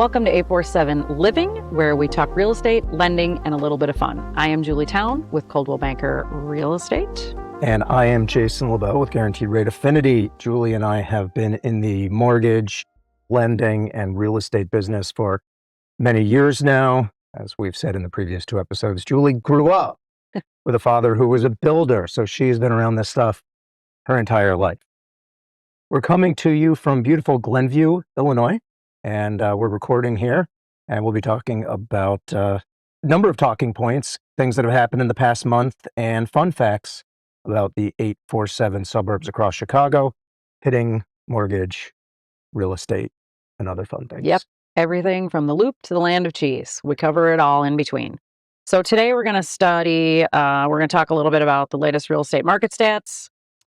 Welcome to 847 Living, where we talk real estate, lending, and a little bit of fun. I am Julie Town with Coldwell Banker Real Estate. And I am Jason LeBeau with Guaranteed Rate Affinity. Julie and I have been in the mortgage, lending, and real estate business for many years now. As we've said in the previous two episodes, Julie grew up with a father who was a builder, so she's been around this stuff her entire life. We're coming to you from beautiful Glenview, Illinois, and we're recording here, and we'll be talking about a number of talking points, things that have happened in the past month, and fun facts about the 847 suburbs across Chicago, hitting mortgage, real estate, and other fun things. Yep, everything from the Loop to the land of cheese. We cover it all in between. So today we're going to talk a little bit about the latest real estate market stats,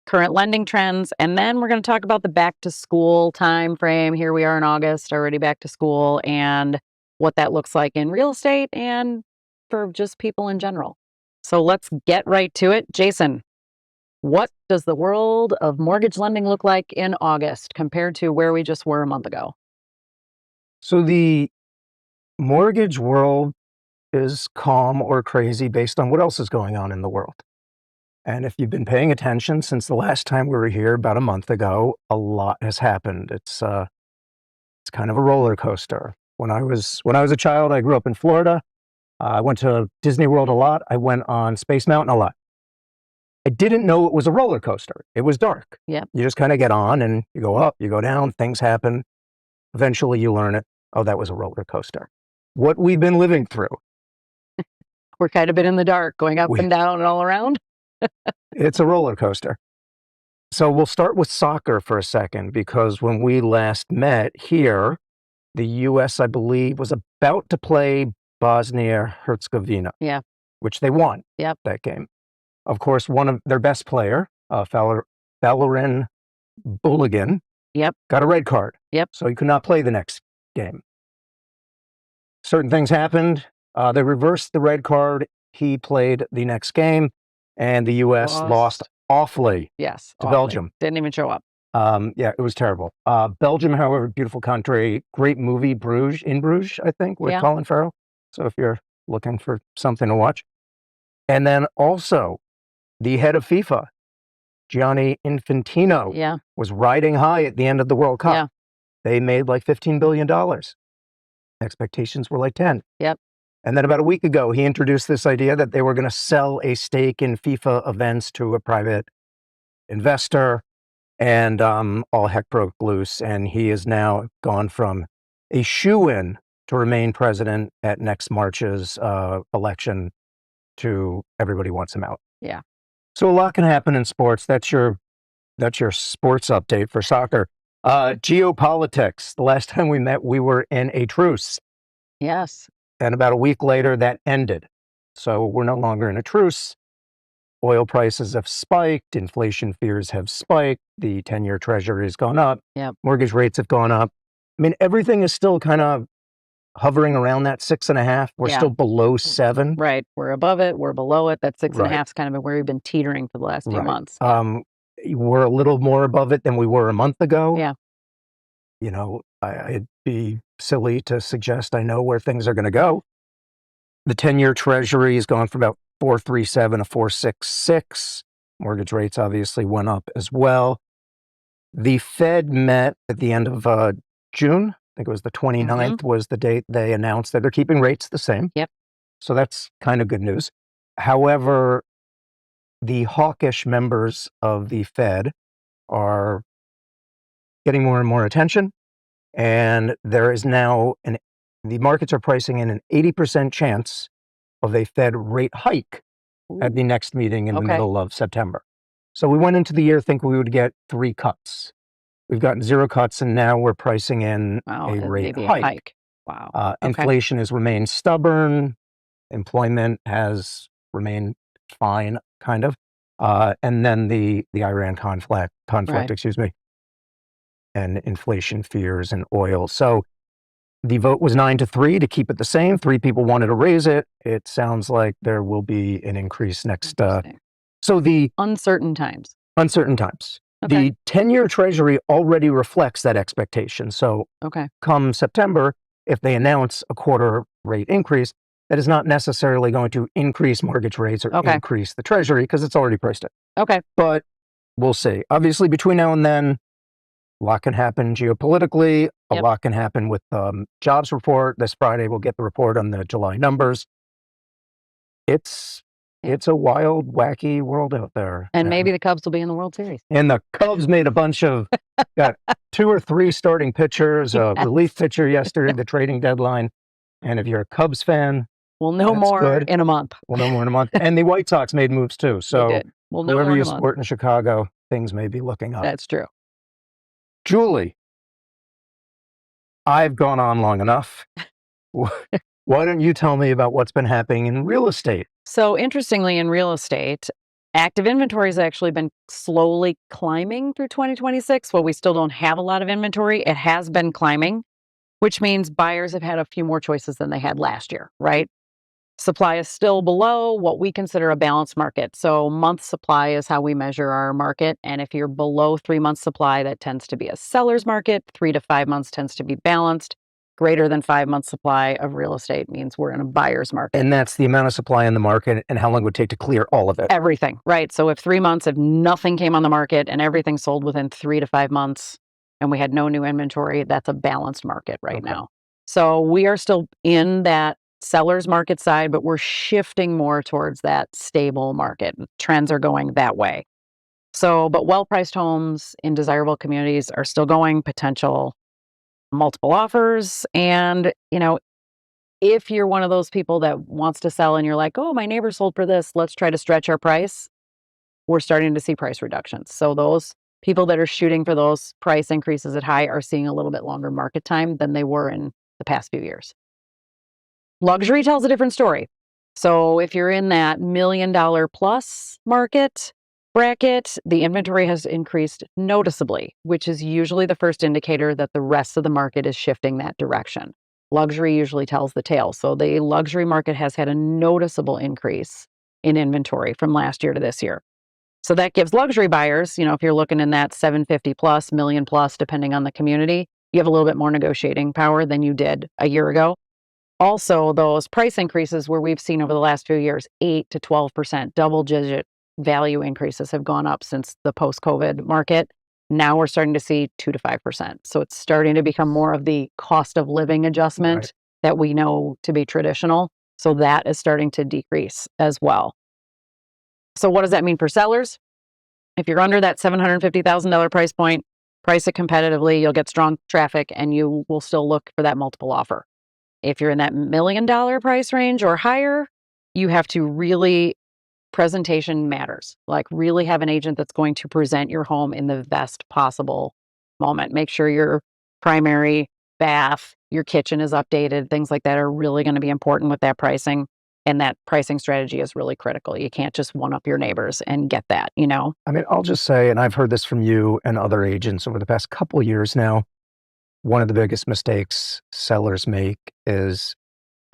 current lending trends, and then we're going to talk about the back to school time frame. Here we are in August, already back to school, and what that looks like in real estate and for just people in general. So let's get right to it. Jason, what does the world of mortgage lending look like in August compared to where we just were a month ago? So the mortgage world is calm or crazy based on what else is going on in the world. And if you've been paying attention since the last time we were here about a month ago, a lot has happened. It's kind of a roller coaster. When I was a child, I grew up in Florida. I went to Disney World a lot. I went on Space Mountain a lot. I didn't know it was a roller coaster. It was dark. Yep. You just kind of get on and you go up, you go down, things happen. Eventually you learn it. Oh, that was a roller coaster. What we've been living through. We're kind of been in the dark, going up and down and all around. It's a roller coaster. So we'll start with soccer for a second, because when we last met here, the U.S., I believe, was about to play Bosnia-Herzegovina, which they won that game. Of course, one of their best player, Falorin Balogun, got a red card. So he could not play the next game. Certain things happened. They reversed the red card. He played the next game, and the U.S. lost awfully to Belgium. Didn't even show up. It was terrible. Belgium, however, beautiful country. Great movie, In Bruges, I think, with Colin Farrell. So if you're looking for something to watch. And then also, the head of FIFA, Gianni Infantino, was riding high at the end of the World Cup. They made like $15 billion. Expectations were like 10. And then about a week ago, he introduced this idea that they were going to sell a stake in FIFA events to a private investor, and all heck broke loose. And he is now gone from a shoo-in to remain president at next March's election to everybody wants him out. So a lot can happen in sports. That's your sports update for soccer. Geopolitics. The last time we met, we were in a truce. And about a week later, that ended. So we're no longer in a truce. Oil prices have spiked. Inflation fears have spiked. The 10-year treasury has gone up. Mortgage rates have gone up. I mean, everything is still kind of hovering around that 6.5. We're still below 7. Right. We're above it. We're below it. That 6.5 is kind of where we've been teetering for the last few months. We're a little more above it than we were a month ago. You know, I'd be silly to suggest I know where things are going to go. The 10-year treasury has gone from about 4.37 to 4.66. Mortgage rates obviously went up as well. The Fed met at the end of June. I think it was the 29th was the date they announced that they're keeping rates the same. So that's kind of good news. However, the hawkish members of the Fed are getting more and more attention. And there is now the markets are pricing in an 80% chance of a Fed rate hike at the next meeting in the middle of September. So we went into the year thinking we would get 3 cuts. We've gotten 0 cuts, and now we're pricing in a rate hike. Inflation has remained stubborn. Employment has remained fine, kind of. And then the Iran conflict, and inflation fears and oil. So the vote was 9-3 to keep it the same. 3 people wanted to raise it. It sounds like there will be an increase next. So the uncertain times. The 10-year treasury already reflects that expectation. So come September, if they announce a quarter rate increase, that is not necessarily going to increase mortgage rates or increase the treasury because it's already priced in. Okay. But we'll see. Obviously, between now and then, a lot can happen geopolitically. A lot can happen with jobs report. This Friday, we'll get the report on the July numbers. It's a wild, wacky world out there. And maybe the Cubs will be in the World Series. And the Cubs made a bunch of, got 2 or 3 starting pitchers, a relief pitcher yesterday, the trading deadline. And if you're a Cubs fan, we'll know more in a month. We'll know more in a month. And the White Sox made moves too. So we'll know whoever you support in Chicago, things may be looking up. That's true. Julie, I've gone on long enough. Why don't you tell me about what's been happening in real estate? So interestingly, in real estate, active inventory has actually been slowly climbing through 2026. While we still don't have a lot of inventory, it has been climbing, which means buyers have had a few more choices than they had last year, right? Supply is still below what we consider a balanced market. So month supply is how we measure our market. And if you're below 3 months supply, that tends to be a seller's market. 3 to 5 months tends to be balanced. Greater than 5 months supply of real estate means we're in a buyer's market. And that's the amount of supply in the market and how long it would take to clear all of it. Everything, right? So if 3 months, if nothing came on the market and everything sold within 3 to 5 months and we had no new inventory, that's a balanced market right now. So we are still in that seller's market side, but we're shifting more towards that stable market. Trends are going that way. So, but well-priced homes in desirable communities are still going, potential multiple offers. And, if you're one of those people that wants to sell and you're like, oh, my neighbor sold for this, let's try to stretch our price, we're starting to see price reductions. So those people that are shooting for those price increases at high are seeing a little bit longer market time than they were in the past few years. Luxury tells a different story. So if you're in that $1 million plus market bracket, the inventory has increased noticeably, which is usually the first indicator that the rest of the market is shifting that direction. Luxury usually tells the tale. So the luxury market has had a noticeable increase in inventory from last year to this year. So that gives luxury buyers, if you're looking in that 750 plus, million plus, depending on the community, you have a little bit more negotiating power than you did a year ago. Also, those price increases where we've seen over the last few years, 8 to 12%, double-digit value increases have gone up since the post-COVID market. Now we're starting to see 2 to 5%. So it's starting to become more of the cost of living adjustment that we know to be traditional. So that is starting to decrease as well. So what does that mean for sellers? If you're under that $750,000 price point, price it competitively, you'll get strong traffic and you will still look for that multiple offer. If you're in that $1 million price range or higher, you have to really, presentation matters. Like really have an agent that's going to present your home in the best possible moment. Make sure your primary bath, your kitchen is updated. Things like that are really going to be important with that pricing. And that pricing strategy is really critical. You can't just one up your neighbors and get that, I mean, I'll just say, and I've heard this from you and other agents over the past couple of years now, one of the biggest mistakes sellers make is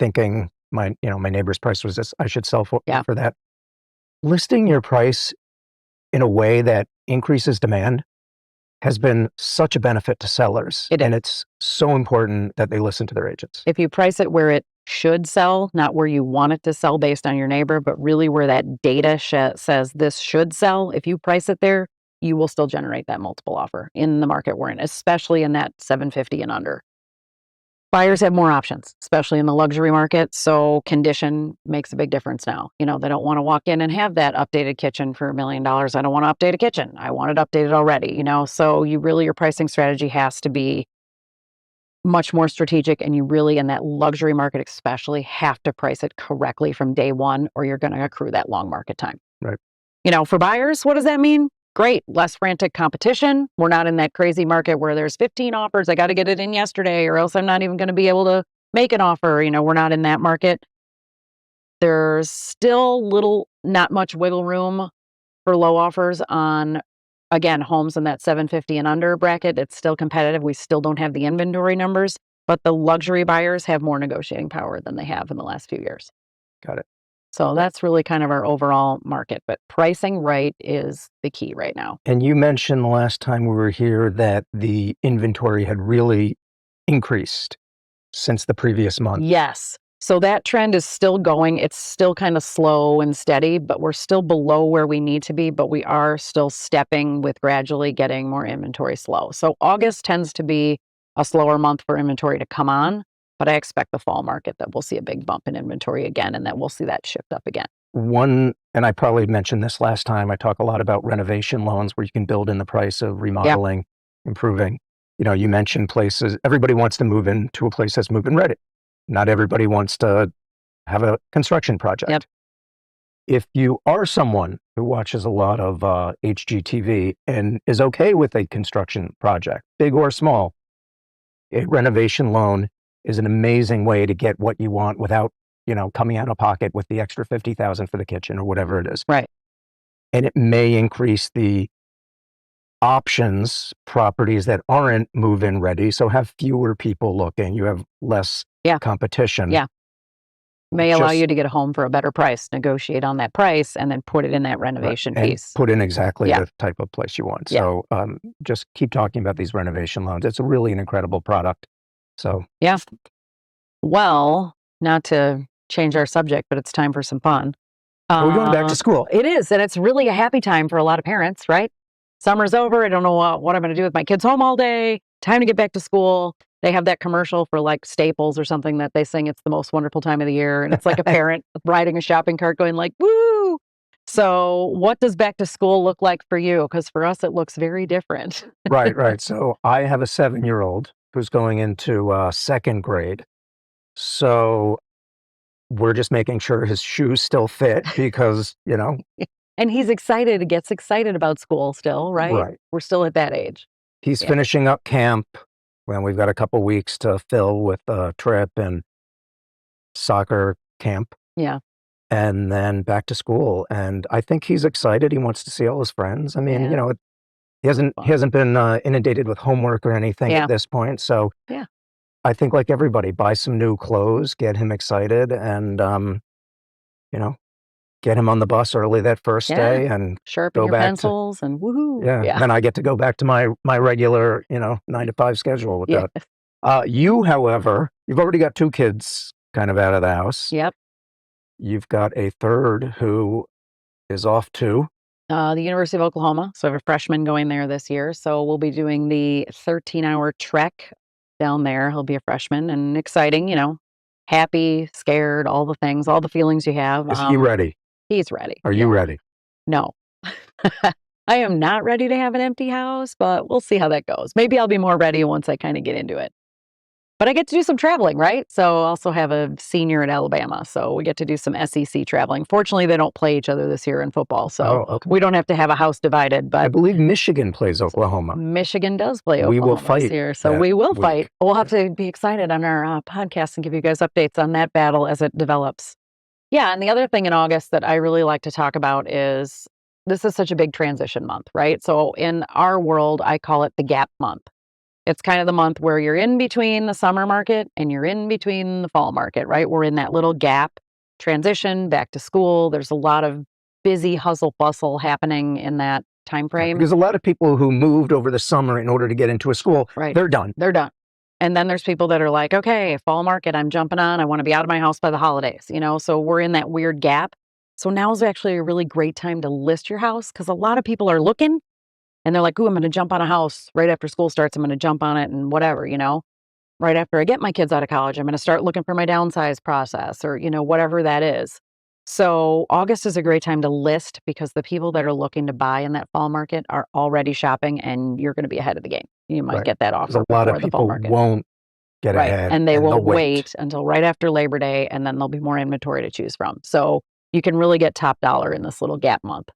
thinking my neighbor's price was this, I should sell for that. Listing your price in a way that increases demand has been such a benefit to sellers. And it's so important that they listen to their agents. If you price it where it should sell, not where you want it to sell based on your neighbor, but really where that data says this should sell, if you price it there, you will still generate that multiple offer in the market we're in, especially in that 750 and under. Buyers have more options, especially in the luxury market. So condition makes a big difference now. They don't want to walk in and have that updated kitchen for $1 million. I don't want to update a kitchen. I want it updated already, So your pricing strategy has to be much more strategic, and you really, in that luxury market especially, have to price it correctly from day one, or you're going to accrue that long market time. Right. For buyers, what does that mean? Great, less frantic competition. We're not in that crazy market where there's 15 offers. I got to get it in yesterday or else I'm not even going to be able to make an offer. We're not in that market. There's still not much wiggle room for low offers on, again, homes in that 750 and under bracket. It's still competitive. We still don't have the inventory numbers, but the luxury buyers have more negotiating power than they have in the last few years. Got it. So that's really kind of our overall market, but pricing right is the key right now. And you mentioned the last time we were here that the inventory had really increased. since the previous month. Yes. So that trend is still going. It's still kind of slow and steady, but we're still below where we need to be, but we are still stepping with gradually getting more inventory slow. So August tends to be a slower month for inventory to come on, but I expect the fall market that we'll see a big bump in inventory again and that we'll see that shift up again. And I probably mentioned this last time, I talk a lot about renovation loans where you can build in the price of remodeling, improving. You mentioned places, everybody wants to move into a place that's move-in ready. Not everybody wants to have a construction project. Yep. If you are someone who watches a lot of HGTV and is okay with a construction project, big or small, a renovation loan is an amazing way to get what you want without, coming out of pocket with the extra $50,000 for the kitchen or whatever it is. Right. And it may increase the options, properties that aren't move-in ready, so have fewer people looking. You have less competition. Yeah. May allow you to get a home for a better price, negotiate on that price, and then put it in that renovation piece. Put in exactly the type of place you want. So just keep talking about these renovation loans. It's really an incredible product. So yeah. Well, not to change our subject, but it's time for some fun. We're going back to school. It is, and it's really a happy time for a lot of parents, right? Summer's over. I don't know what I'm going to do with my kids home all day. Time to get back to school. They have that commercial for like Staples or something that they sing, it's the most wonderful time of the year. And it's like a parent riding a shopping cart going like, woo. So what does back to school look like for you? Because for us, it looks very different. Right. So I have a 7-year-old who's going into second grade. So we're just making sure his shoes still fit because, And he's excited, gets excited about school still, right? Right. We're still at that age. He's finishing up camp. Well, we've got a couple weeks to fill with a trip and soccer camp. Yeah. And then back to school. And I think he's excited. He wants to see all his friends. I mean, he hasn't been inundated with homework or anything at this point. So I think like everybody, buy some new clothes, get him excited, and get him on the bus early that first day and sharpen your pencils and woohoo. Yeah. Then I get to go back to my regular, 9 to 5 schedule with that. You, however, you've already got 2 kids kind of out of the house. Yep. You've got a third who is off to the University of Oklahoma. So I have a freshman going there this year. So we'll be doing the 13-hour trek down there. He'll be a freshman and exciting, happy, scared, all the things, all the feelings you have. Is he ready? He's ready. Are you ready? No. I am not ready to have an empty house, but we'll see how that goes. Maybe I'll be more ready once I kind of get into it. But I get to do some traveling, right? So I also have a senior at Alabama, so we get to do some SEC traveling. Fortunately, they don't play each other this year in football, so we don't have to have a house divided. But I believe Michigan plays Oklahoma. Michigan does play Oklahoma we will fight this year, so we will fight. We'll have to be excited on our podcast and give you guys updates on that battle as it develops. Yeah, and the other thing in August that I really like to talk about is this is such a big transition month, right? So in our world, I call it the gap month. It's kind of the month where you're in between the summer market and you're in between the fall market, right? We're in that little gap transition back to school. There's a lot of busy hustle bustle happening in that time frame. Because a lot of people who moved over the summer in order to get into a school, they're done. They're done. And then there's people that are like, okay, fall market, I'm jumping on. I want to be out of my house by the holidays, so we're in that weird gap. So now is actually a really great time to list your house because a lot of people are looking and they're like, ooh, I'm going to jump on a house right after school starts. I'm going to jump on it and whatever, right after I get my kids out of college, I'm going to start looking for my downsize process or, whatever that is. So August is a great time to list because the people that are looking to buy in that fall market are already shopping and you're going to be ahead of the game. You might get that offer. A lot of people won't get ahead. And they will wait until right after Labor Day and then there'll be more inventory to choose from. So you can really get top dollar in this little gap month.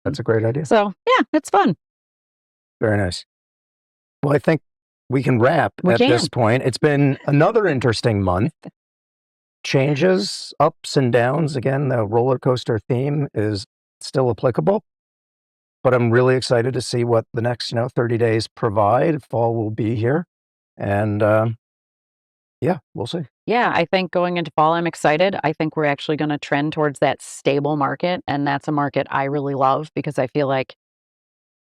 That's a great idea. So yeah, it's fun. Very nice. Well, I think we can wrap this point. It's been another interesting month. Changes, ups and downs. Again, the roller coaster theme is still applicable. But I'm really excited to see what the next 30 days provide. Fall will be here. And we'll see. Yeah, I think going into fall, I'm excited. I think we're actually going to trend towards that stable market. And that's a market I really love because I feel like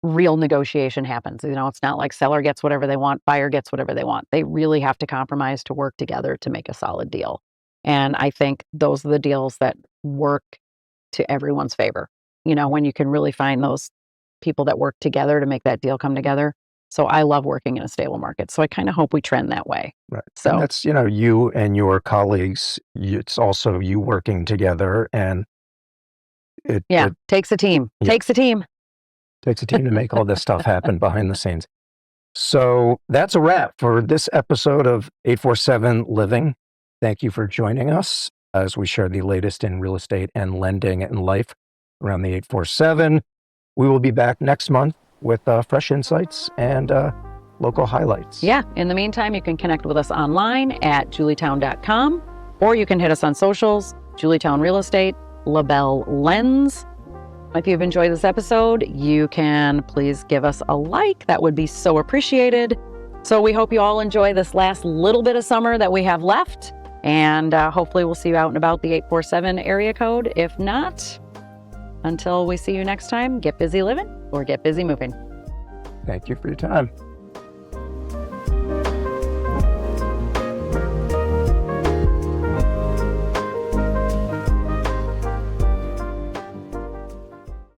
real negotiation happens. It's not like seller gets whatever they want, buyer gets whatever they want. They really have to compromise to work together to make a solid deal. And I think those are the deals that work to everyone's favor. When you can really find those people that work together to make that deal come together. So I love working in a stable market. So I kind of hope we trend that way. Right. So and that's, you and your colleagues, it's also you working together, and it takes a team. Yeah. Takes a team. Takes a team to make all this stuff happen behind the scenes. So that's a wrap for this episode of 847 Living. Thank you for joining us as we share the latest in real estate and lending and life around the 847. We will be back next month with fresh insights and local highlights. Yeah. In the meantime, you can connect with us online at julietown.com, or you can hit us on socials, Julietown Real Estate, LaBelle Lens. If you've enjoyed this episode, you can please give us a like. That would be so appreciated. So we hope you all enjoy this last little bit of summer that we have left. And hopefully we'll see you out and about the 847 area code. If not, until we see you next time, get busy living or get busy moving. Thank you for your time.